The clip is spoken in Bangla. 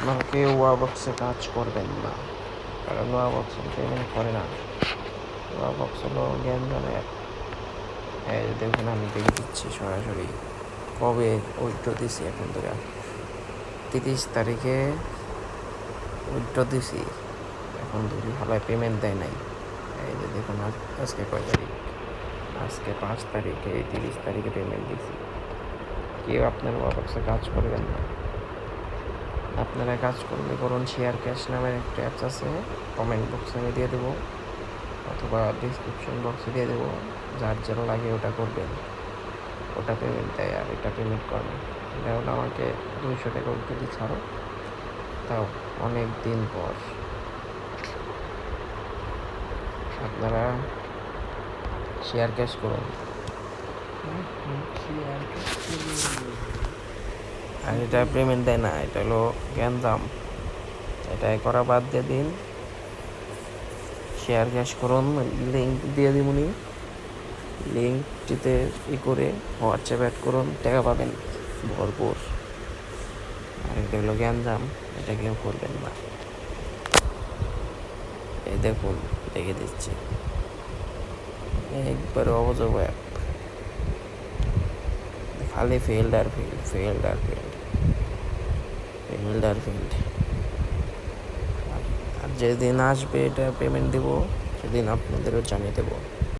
আপনারা কেউ ওয়াবক্সে কাজ করবেন না, কারণ ওয়াবক্স পেমেন্ট করে না। ওয়াবক্স হলো গ্যাঞ্জাম অ্যাপ। এই দেখুন, আমি দেখে দিচ্ছি সরাসরি কবে উইথড্র দিছি। এখন ধরে 30 তারিখে উইথড্র দিছি, এখন ধরি হালায় পেমেন্ট দেয় নাই। এই যে দেখুন, আজকে কয় তারিখ, আজকে 5 তারিখে, এই 30 তারিখে পেমেন্ট দিছি। কেউ আপনার ওয়াবক্সে কাজ করবেন না। আপনারা কাজ করলে করুন, শেয়ার ক্যাশ নামের একটা অ্যাপস আছে, কমেন্ট বক্সে আমি দিয়ে দেবো অথবা ডিসক্রিপশন বক্সে দিয়ে দেবো। যার যেটা লাগে ওটা করবেন, ওটা পেমেন্ট দেয় আর এটা পেমেন্ট করে না। এটা হলো আমাকে 200 টাকা উঠতে দিচ্ছে আরও, তাও অনেক দিন পর। আপনারা শেয়ার ক্যাশ করুন। আর এটা পেমেন্ট দেয় না, এটা হলো গ্যাঞ্জাম। এটাই করা বাদ দিয়ে দিন, শেয়ার ক্যাশ করুন। লিঙ্ক দিয়ে দিবনি, লিঙ্কটিতে করে হোয়াটসঅ্যাপ অ্যাড করুন, টাকা পাবেন ভরপুর। আর এটা হলো গ্যাঞ্জাম, এটা কেউ করবেন না। এই দেখুন, দেখে দিচ্ছি, একবারে অবজব অ্যাপ, খালি ফেল্ড আর ফেল্ড, ফেল্ড আর ফেল্ড, ফেল্ড আর ফেল্ড। আর যেদিন আসবে এটা পেমেন্ট দেবো, সেদিন আপনাদেরও জানিয়ে দেবো।